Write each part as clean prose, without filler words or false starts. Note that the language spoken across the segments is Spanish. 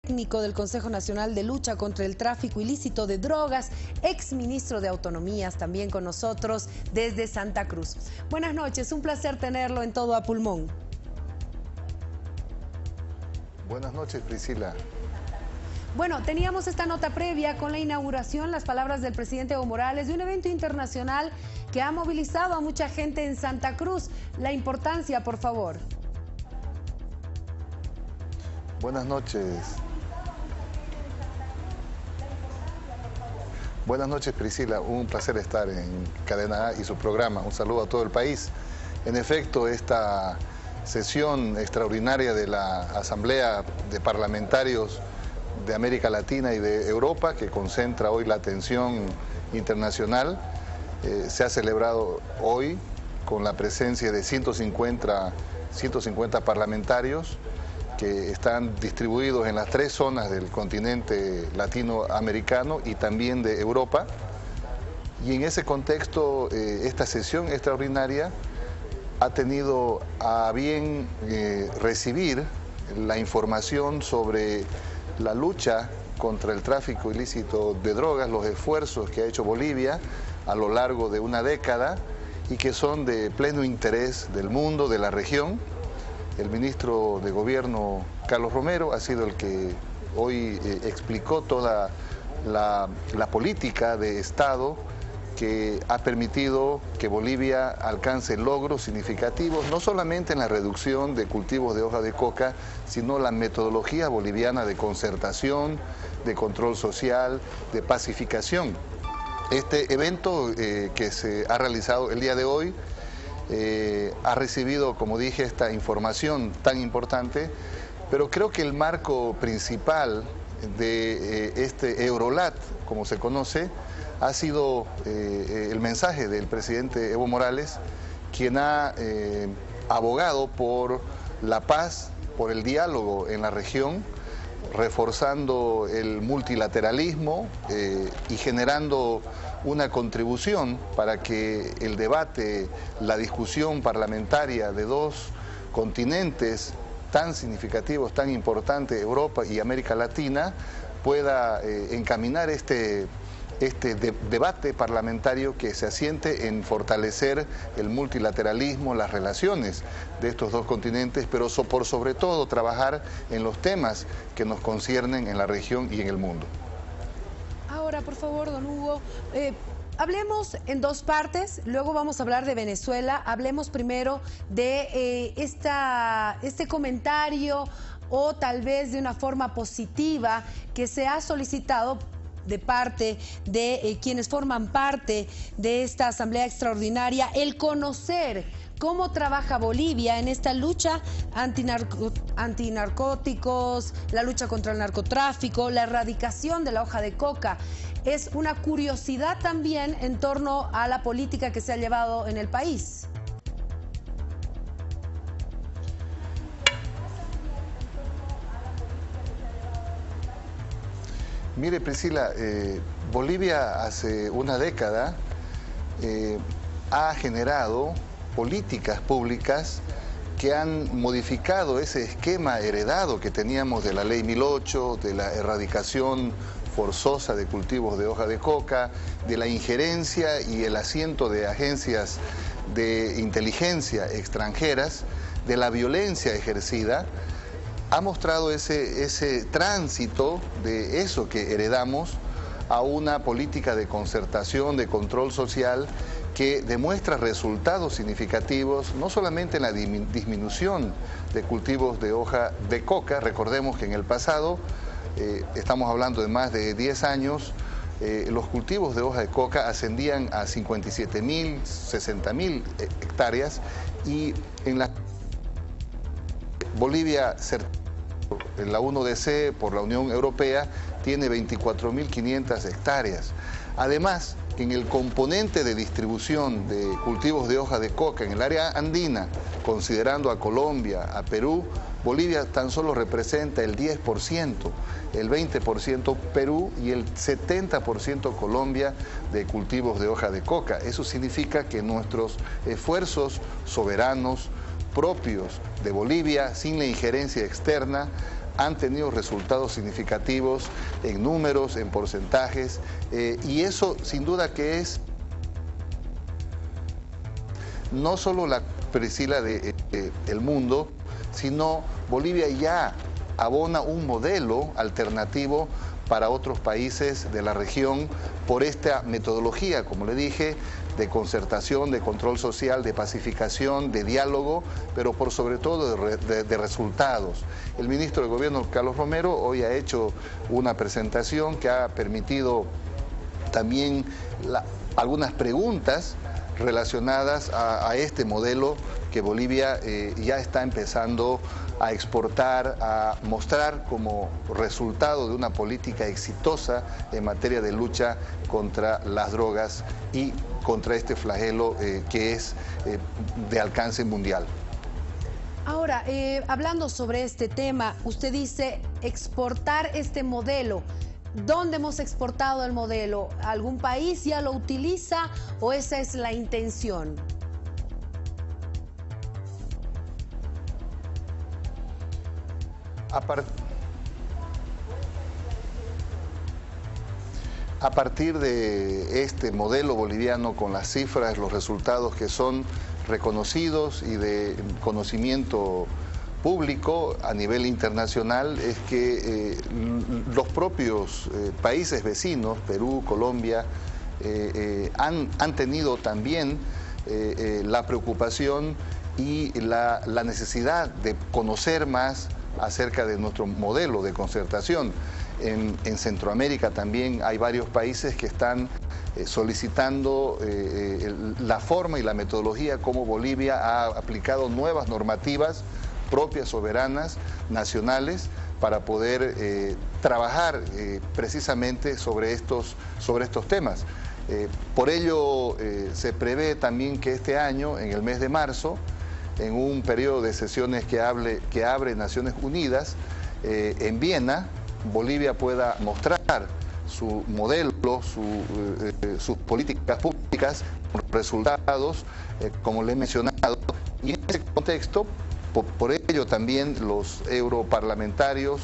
técnico del Consejo Nacional de Lucha contra el Tráfico Ilícito de Drogas, exministro de Autonomías, también con nosotros desde Santa Cruz. Buenas noches, un placer tenerlo en Todo a Pulmón. Buenas noches, Priscila. Bueno, teníamos esta nota previa con la inauguración, las palabras del presidente Evo Morales, de un evento internacional que ha movilizado a mucha gente en Santa Cruz. La importancia, por favor. Buenas noches. Buenas noches, Priscila. Un placer estar en Cadena A y su programa. Un saludo a todo el país. En efecto, esta sesión extraordinaria de la Asamblea de Parlamentarios de América Latina y de Europa, que concentra hoy la atención internacional, se ha celebrado hoy con la presencia de 150 parlamentarios que están distribuidos en las 3 zonas del continente latinoamericano y también de Europa. Y en ese contexto, esta sesión extraordinaria ha tenido a bien recibir la información sobre la lucha contra el tráfico ilícito de drogas, los esfuerzos que ha hecho Bolivia a lo largo de una década y que son de pleno interés del mundo, de la región. El ministro de Gobierno, Carlos Romero, ha sido el que hoy explicó toda la política de Estado que ha permitido que Bolivia alcance logros significativos, no solamente en la reducción de cultivos de hoja de coca, sino la metodología boliviana de concertación, de control social, de pacificación. Este evento que se ha realizado el día de hoy ha recibido, como dije, esta información tan importante, pero creo que el marco principal de este Eurolat, como se conoce, ha sido el mensaje del presidente Evo Morales, quien ha abogado por la paz, por el diálogo en la región, reforzando el multilateralismo y generando una contribución para que el debate, la discusión parlamentaria de 2 continentes tan significativos, tan importantes, Europa y América Latina, pueda encaminar este debate parlamentario que se asiente en fortalecer el multilateralismo, las relaciones de estos 2 continentes, pero por sobre todo trabajar en los temas que nos conciernen en la región y en el mundo. Ahora, por favor, don Hugo, hablemos en 2 partes, luego vamos a hablar de Venezuela. Hablemos primero de este comentario o tal vez de una forma positiva que se ha solicitado de parte de quienes forman parte de esta asamblea extraordinaria, el conocer cómo trabaja Bolivia en esta lucha antinarcóticos, la lucha contra el narcotráfico, la erradicación de la hoja de coca. Es una curiosidad también en torno a la política que se ha llevado en el país. Mire, Priscila, Bolivia hace una década ha generado políticas públicas que han modificado ese esquema heredado que teníamos de la Ley 1008, de la erradicación forzosa de cultivos de hoja de coca, de la injerencia y el asiento de agencias de inteligencia extranjeras, de la violencia ejercida. Ha mostrado ese tránsito de eso que heredamos a una política de concertación, de control social, que demuestra resultados significativos, no solamente en la disminución de cultivos de hoja de coca. Recordemos que en el pasado, estamos hablando de más de 10 años, los cultivos de hoja de coca ascendían a 57.000, 60.000 hectáreas y en la Bolivia, la 1DC por la Unión Europea, tiene 24.500 hectáreas. Además, en el componente de distribución de cultivos de hoja de coca en el área andina, considerando a Colombia, a Perú, Bolivia tan solo representa el 10%, el 20% Perú y el 70% Colombia de cultivos de hoja de coca. Eso significa que nuestros esfuerzos soberanos, propios de Bolivia, sin la injerencia externa, han tenido resultados significativos en números, en porcentajes, y eso sin duda que es no solo la Priscila del mundo, sino Bolivia ya abona un modelo alternativo para otros países de la región por esta metodología, como le dije, de concertación, de control social, de pacificación, de diálogo, pero por sobre todo de resultados. El ministro de Gobierno, Carlos Romero, hoy ha hecho una presentación que ha permitido también algunas preguntas relacionadas a este modelo que Bolivia ya está empezando a exportar, a mostrar como resultado de una política exitosa en materia de lucha contra las drogas y contra este flagelo que es de alcance mundial. Ahora, hablando sobre este tema, usted dice exportar este modelo. ¿Dónde hemos exportado el modelo? ¿Algún país ya lo utiliza o esa es la intención? A partir de este modelo boliviano con las cifras, los resultados que son reconocidos y de conocimiento público a nivel internacional, es que los propios países vecinos, Perú, Colombia, han tenido también la preocupación y la necesidad de conocer más acerca de nuestro modelo de concertación. En Centroamérica también hay varios países que están solicitando la forma y la metodología como Bolivia ha aplicado nuevas normativas propias, soberanas, nacionales, para poder trabajar precisamente sobre estos temas. Por ello se prevé también que este año, en el mes de marzo, en un periodo de sesiones que abre Naciones Unidas, en Viena, Bolivia pueda mostrar su modelo, sus políticas públicas, resultados, como le he mencionado, y en ese contexto, por ello también los europarlamentarios,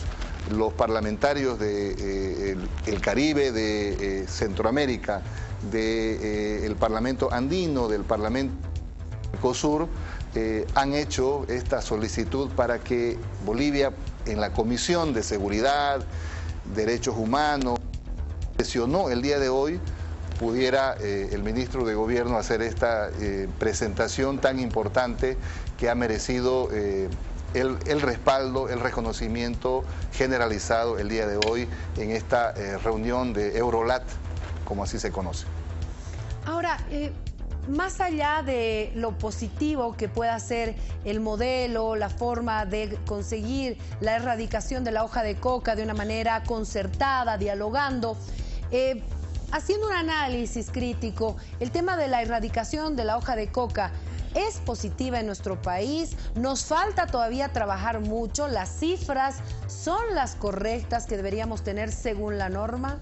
los parlamentarios del Caribe, de Centroamérica, del Parlamento Andino, del Parlamento Mercosur, han hecho esta solicitud para que Bolivia, en la Comisión de Seguridad, Derechos Humanos, presionó el día de hoy, pudiera el ministro de Gobierno hacer esta presentación tan importante que ha merecido el respaldo, el reconocimiento generalizado el día de hoy en esta reunión de Eurolat, como así se conoce. Ahora, más allá de lo positivo que pueda ser el modelo, la forma de conseguir la erradicación de la hoja de coca de una manera concertada, dialogando, haciendo un análisis crítico, el tema de la erradicación de la hoja de coca es positiva en nuestro país, nos falta todavía trabajar mucho, las cifras son las correctas que deberíamos tener según la norma.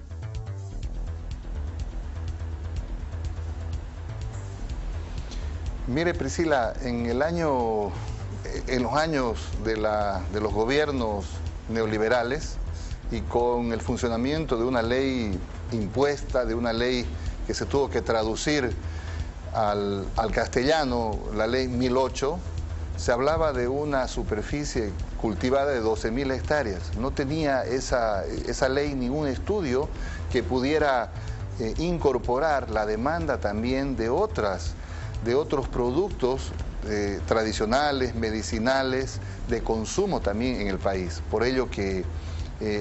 Mire, Priscila, en los años de los gobiernos neoliberales y con el funcionamiento de una ley impuesta, de una ley que se tuvo que traducir al castellano, la ley 1008, se hablaba de una superficie cultivada de 12.000 hectáreas. No tenía esa ley ningún estudio que pudiera incorporar la demanda también de otros productos tradicionales, medicinales, de consumo también en el país. Por ello que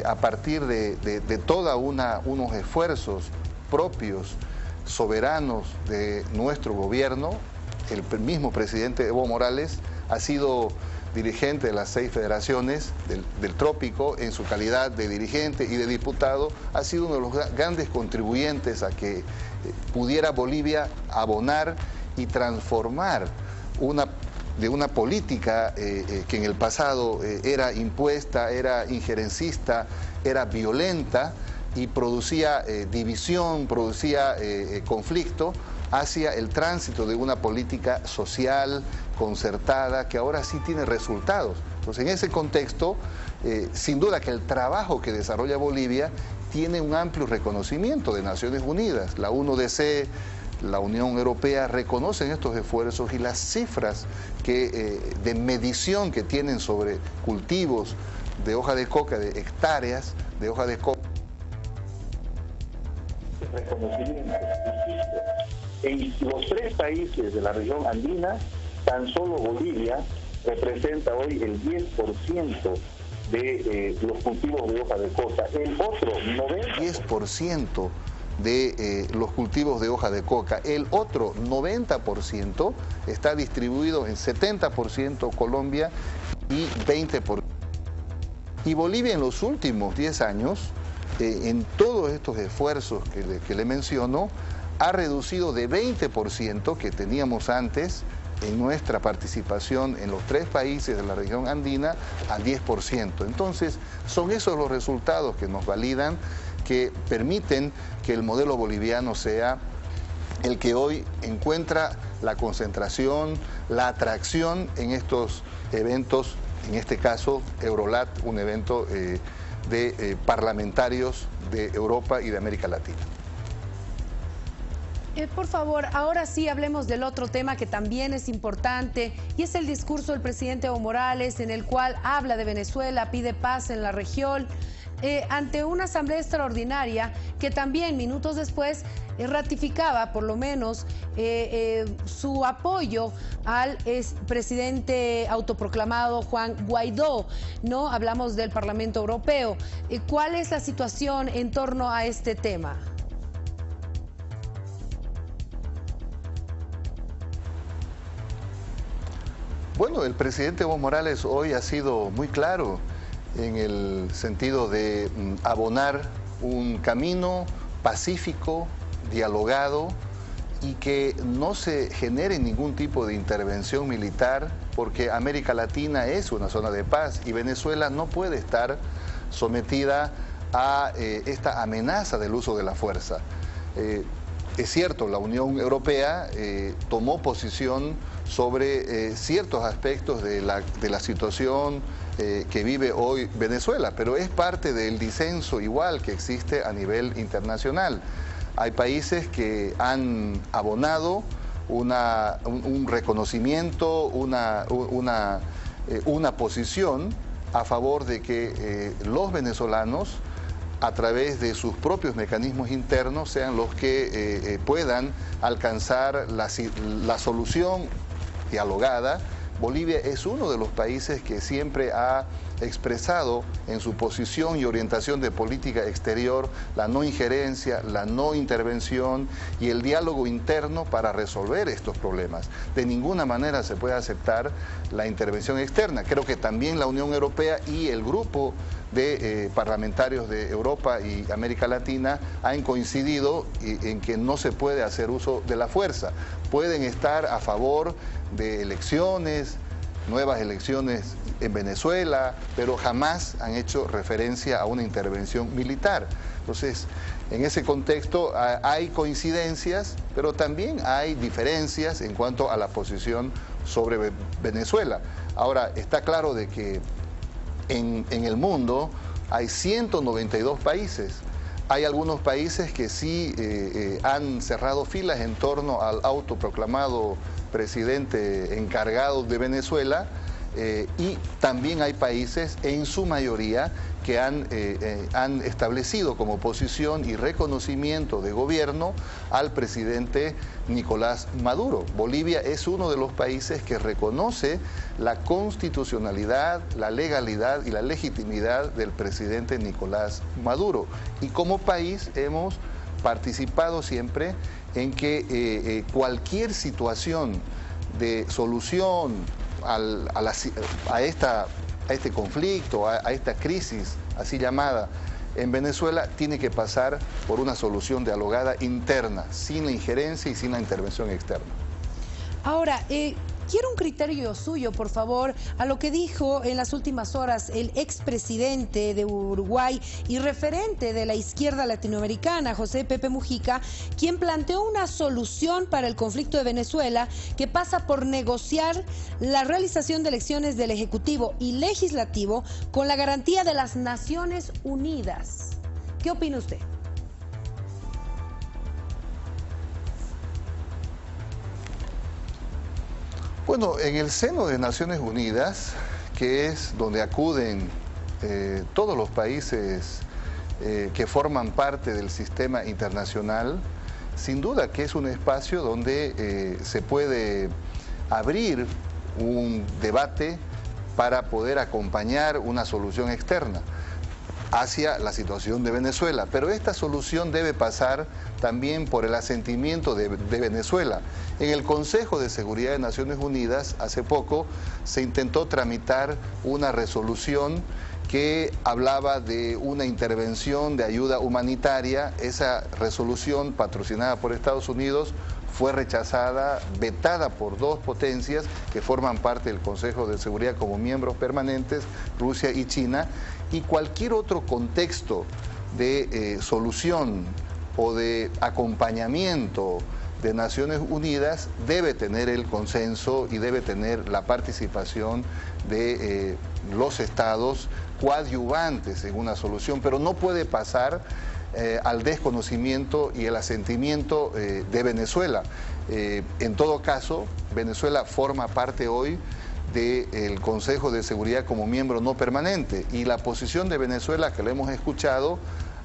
a partir de toda unos esfuerzos propios, soberanos de nuestro gobierno, el mismo presidente Evo Morales ha sido dirigente de las 6 federaciones del trópico, en su calidad de dirigente y de diputado, ha sido uno de los grandes contribuyentes a que pudiera Bolivia abonar y transformar de una política que en el pasado era impuesta, era injerencista, era violenta y producía división, producía conflicto, hacia el tránsito de una política social, concertada, que ahora sí tiene resultados. Entonces, en ese contexto, sin duda que el trabajo que desarrolla Bolivia tiene un amplio reconocimiento de Naciones Unidas. La UNODC, la Unión Europea reconocen estos esfuerzos y las cifras de medición que tienen sobre cultivos de hoja de coca, de hectáreas de hoja de coca. Reconocimiento. En los 3 países de la región andina, tan solo Bolivia representa hoy el 10% de los cultivos de hoja de coca. El otro 10% de los cultivos de hoja de coca. El otro 90% está distribuido en 70% Colombia y 20%. Y Bolivia en los últimos 10 años, en todos estos esfuerzos que le menciono, ha reducido de 20% que teníamos antes en nuestra participación en los 3 países de la región andina a 10%. Entonces, son esos los resultados que nos validan, que permiten que el modelo boliviano sea el que hoy encuentra la concentración, la atracción en estos eventos, en este caso Eurolat, un evento de parlamentarios de Europa y de América Latina. Por favor, ahora sí hablemos del otro tema que también es importante y es el discurso del presidente Evo Morales, en el cual habla de Venezuela, pide paz en la región, ante una asamblea extraordinaria que también minutos después ratificaba por lo menos su apoyo al presidente autoproclamado Juan Guaidó, ¿no? Hablamos del Parlamento Europeo. ¿Cuál es la situación en torno a este tema? Bueno, el presidente Evo Morales hoy ha sido muy claro en el sentido de abonar un camino pacífico, dialogado, y que no se genere ningún tipo de intervención militar, porque América Latina es una zona de paz y Venezuela no puede estar sometida a esta amenaza del uso de la fuerza. Es cierto, la Unión Europea tomó posición sobre ciertos aspectos de la situación que vive hoy Venezuela, pero es parte del disenso igual que existe a nivel internacional. Hay países que han abonado un reconocimiento, una posición a favor de que los venezolanos, a través de sus propios mecanismos internos, sean los que puedan alcanzar la solución dialogada. Bolivia es uno de los países que siempre ha expresado en su posición y orientación de política exterior la no injerencia, la no intervención y el diálogo interno para resolver estos problemas. De ninguna manera se puede aceptar la intervención externa. Creo que también la Unión Europea y el grupo de parlamentarios de Europa y América Latina han coincidido en que no se puede hacer uso de la fuerza. Pueden estar a favor de elecciones, nuevas elecciones en Venezuela, pero jamás han hecho referencia a una intervención militar. Entonces, en ese contexto hay coincidencias, pero también hay diferencias en cuanto a la posición sobre Venezuela. Ahora, está claro de que en el mundo hay 192 países. Hay algunos países que sí han cerrado filas en torno al autoproclamado presidente encargado de Venezuela, y también hay países, en su mayoría, que han establecido como posición y reconocimiento de gobierno al presidente Nicolás Maduro. Bolivia es uno de los países que reconoce la constitucionalidad, la legalidad y la legitimidad del presidente Nicolás Maduro. Y como país hemos participado siempre en que cualquier situación de solución a este conflicto, a esta crisis así llamada en Venezuela, tiene que pasar por una solución dialogada interna, sin la injerencia y sin la intervención externa. Ahora, quiero un criterio suyo, por favor, a lo que dijo en las últimas horas el expresidente de Uruguay y referente de la izquierda latinoamericana, José Pepe Mujica, quien planteó una solución para el conflicto de Venezuela que pasa por negociar la realización de elecciones del Ejecutivo y Legislativo con la garantía de las Naciones Unidas. ¿Qué opina usted? Bueno, en el seno de Naciones Unidas, que es donde acuden todos los países que forman parte del sistema internacional, sin duda que es un espacio donde se puede abrir un debate para poder acompañar una solución externa hacia la situación de Venezuela. Pero esta solución debe pasar también por el asentimiento de Venezuela. En el Consejo de Seguridad de Naciones Unidas, hace poco, se intentó tramitar una resolución que hablaba de una intervención de ayuda humanitaria. Esa resolución, patrocinada por Estados Unidos, fue rechazada, vetada por dos potencias que forman parte del Consejo de Seguridad como miembros permanentes, Rusia y China, y cualquier otro contexto de solución o de acompañamiento de Naciones Unidas debe tener el consenso y debe tener la participación de los estados coadyuvantes en una solución, pero no puede pasar al desconocimiento y el asentimiento de Venezuela. En todo caso, Venezuela forma parte hoy del Consejo de Seguridad como miembro no permanente, y la posición de Venezuela, que la hemos escuchado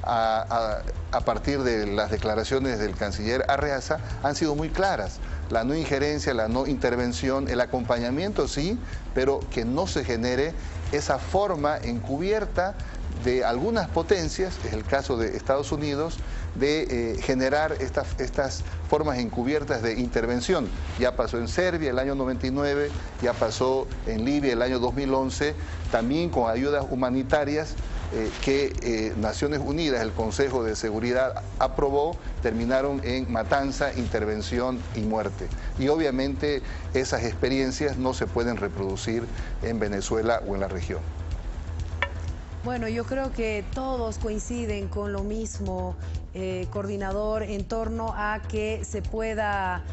a partir de las declaraciones del canciller Arreaza, han sido muy claras. La no injerencia, la no intervención, el acompañamiento sí, pero que no se genere esa forma encubierta de algunas potencias, es el caso de Estados Unidos, de generar estas formas encubiertas de intervención. Ya pasó en Serbia el año 99, ya pasó en Libia el año 2011, también con ayudas humanitarias que Naciones Unidas, el Consejo de Seguridad, aprobó, terminaron en matanza, intervención y muerte. Y obviamente esas experiencias no se pueden reproducir en Venezuela o en la región. Bueno, yo creo que todos coinciden con lo mismo, coordinador, en torno a que se pueda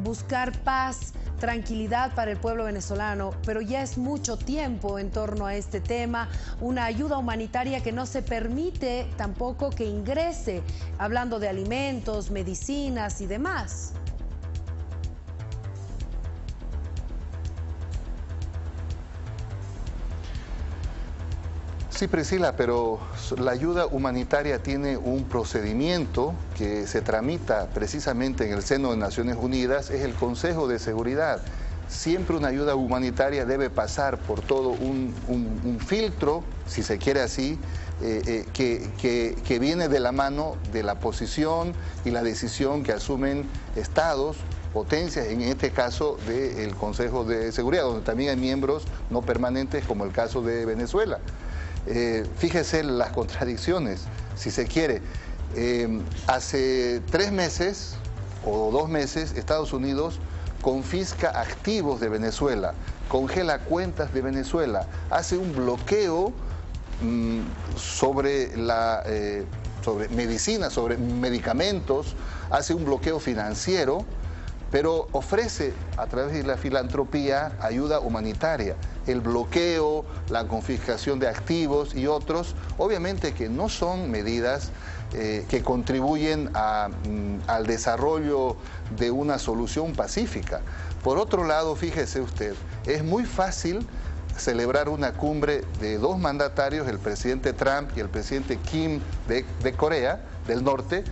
buscar paz, tranquilidad para el pueblo venezolano, pero ya es mucho tiempo en torno a este tema, una ayuda humanitaria que no se permite tampoco que ingrese, hablando de alimentos, medicinas y demás. Sí, Priscila, pero la ayuda humanitaria tiene un procedimiento que se tramita precisamente en el seno de Naciones Unidas, es el Consejo de Seguridad. Siempre una ayuda humanitaria debe pasar por todo un filtro, si se quiere así, que viene de la mano de la posición y la decisión que asumen estados, potencias, en este caso del Consejo de Seguridad, donde también hay miembros no permanentes, como el caso de Venezuela. Fíjese las contradicciones, si se quiere. Hace 3 meses o 2 meses, Estados Unidos confisca activos de Venezuela, congela cuentas de Venezuela, hace un bloqueo sobre medicina, sobre medicamentos, hace un bloqueo financiero, pero ofrece a través de la filantropía ayuda humanitaria. El bloqueo, la confiscación de activos y otros, obviamente que no son medidas que contribuyen al desarrollo de una solución pacífica. Por otro lado, fíjese usted, es muy fácil celebrar una cumbre de 2 mandatarios, el presidente Trump y el presidente Kim de Corea del Norte,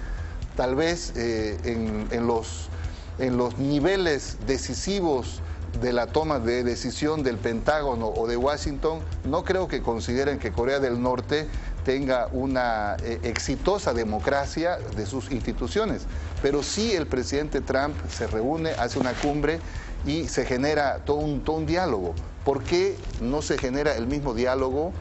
tal vez en los niveles decisivos de la toma de decisión del Pentágono o de Washington, no creo que consideren que Corea del Norte tenga una exitosa democracia de sus instituciones, pero sí el presidente Trump se reúne, hace una cumbre y se genera todo un diálogo. ¿Por qué no se genera el mismo diálogo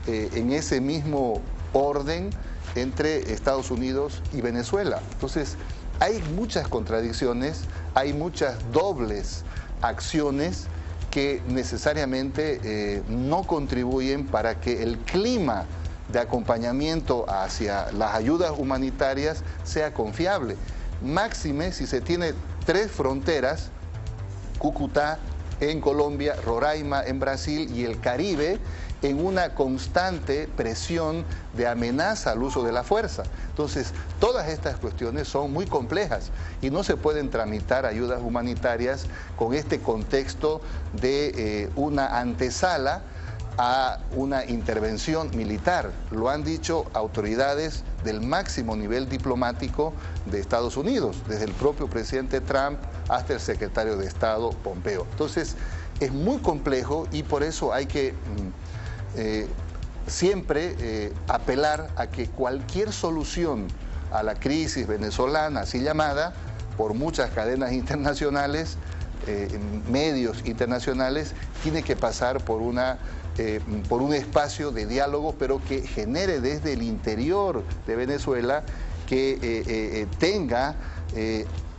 en ese mismo orden entre Estados Unidos y Venezuela? Entonces, hay muchas contradicciones, hay muchas dobles acciones que necesariamente no contribuyen para que el clima de acompañamiento hacia las ayudas humanitarias sea confiable. Máxime si se tiene 3 fronteras, Cúcuta en Colombia, Roraima en Brasil y el Caribe, en una constante presión de amenaza al uso de la fuerza. Entonces, todas estas cuestiones son muy complejas y no se pueden tramitar ayudas humanitarias con este contexto de una antesala a una intervención militar. Lo han dicho autoridades del máximo nivel diplomático de Estados Unidos, desde el propio presidente Trump hasta el secretario de Estado Pompeo. Entonces, es muy complejo y por eso hay que siempre apelar a que cualquier solución a la crisis venezolana, así llamada, por muchas cadenas internacionales, medios internacionales, tiene que pasar por un espacio de diálogo, pero que genere desde el interior de Venezuela, que tenga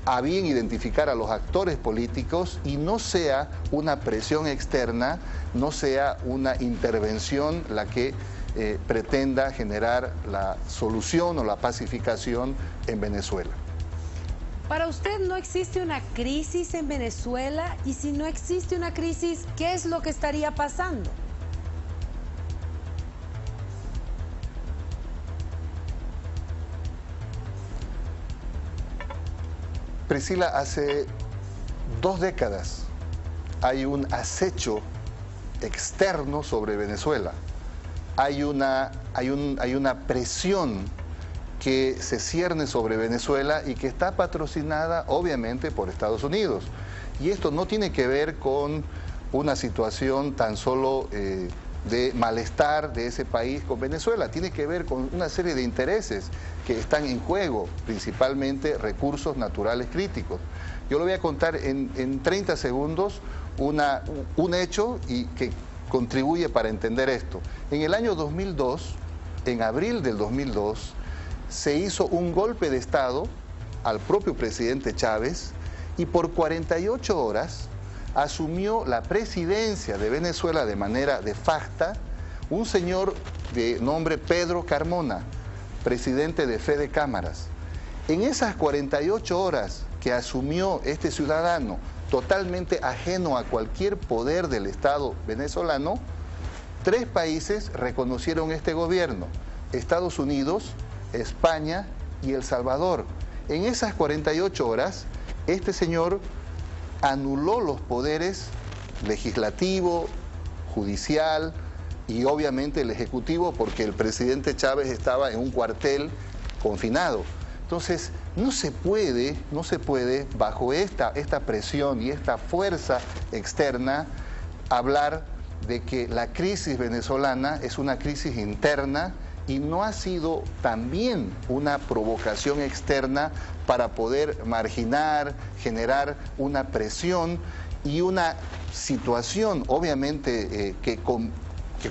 a bien identificar a los actores políticos y no sea una presión externa, no sea una intervención la que pretenda generar la solución o la pacificación en Venezuela. Para usted, ¿no existe una crisis en Venezuela? Y si no existe una crisis, ¿qué es lo que estaría pasando? Priscila, hace 2 décadas hay un acecho externo sobre Venezuela. Hay una presión que se cierne sobre Venezuela y que está patrocinada obviamente por Estados Unidos. Y esto no tiene que ver con una situación tan solo de malestar de ese país con Venezuela, tiene que ver con una serie de intereses que están en juego, principalmente recursos naturales críticos. Yo le voy a contar en 30 segundos un hecho y que contribuye para entender esto. En el año 2002, en abril del 2002, se hizo un golpe de Estado al propio presidente Chávez y por 48 horas asumió la presidencia de Venezuela de manera de facto un señor de nombre Pedro Carmona, presidente de Fede Cámaras. En esas 48 horas que asumió este ciudadano totalmente ajeno a cualquier poder del Estado venezolano, 3 países reconocieron este gobierno: Estados Unidos, España y El Salvador. En esas 48 horas, este señor anuló los poderes legislativo, judicial y obviamente el ejecutivo, porque el presidente Chávez estaba en un cuartel confinado. Entonces, no se puede bajo esta presión y esta fuerza externa hablar de que la crisis venezolana es una crisis interna y no ha sido también una provocación externa para poder marginar, generar una presión y una situación obviamente que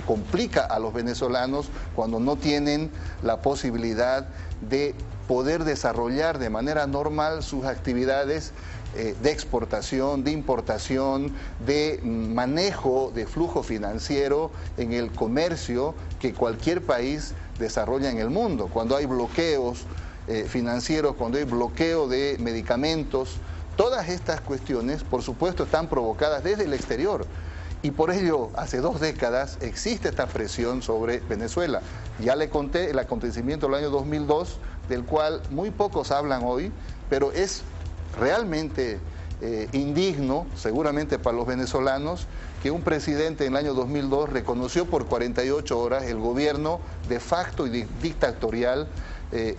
complica a los venezolanos cuando no tienen la posibilidad de poder desarrollar de manera normal sus actividades de exportación, de importación, de manejo de flujo financiero en el comercio que cualquier país desarrolla en el mundo. Cuando hay bloqueos financieros, cuando hay bloqueo de medicamentos, todas estas cuestiones, por supuesto, están provocadas desde el exterior. Y por ello, hace 2 décadas existe esta presión sobre Venezuela. Ya le conté el acontecimiento del año 2002, del cual muy pocos hablan hoy, pero es realmente indigno, seguramente para los venezolanos, que un presidente en el año 2002 reconoció por 48 horas el gobierno de facto y dictatorial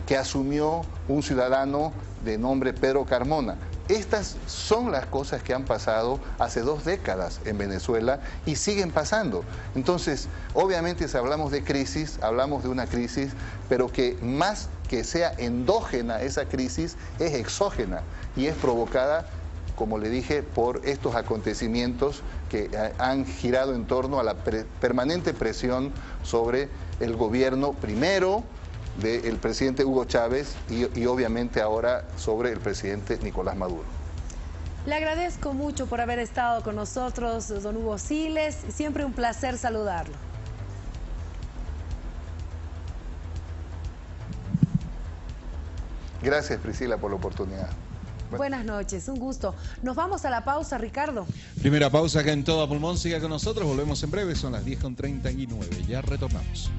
que asumió un ciudadano de nombre Pedro Carmona. Estas son las cosas que han pasado hace 2 décadas en Venezuela y siguen pasando. Entonces, obviamente si hablamos de crisis, hablamos de una crisis, pero que más que sea endógena esa crisis, es exógena y es provocada, como le dije, por estos acontecimientos que han girado en torno a la permanente presión sobre el gobierno, primero del presidente Hugo Chávez y obviamente ahora sobre el presidente Nicolás Maduro. Le agradezco mucho por haber estado con nosotros, don Hugo Siles. Siempre un placer saludarlo. Gracias, Priscila, por la oportunidad. Buenas noches, un gusto. Nos vamos a la pausa, Ricardo. Primera pausa acá en Todo a Pulmón. Siga con nosotros, volvemos en breve, son las 10:39. Ya retornamos.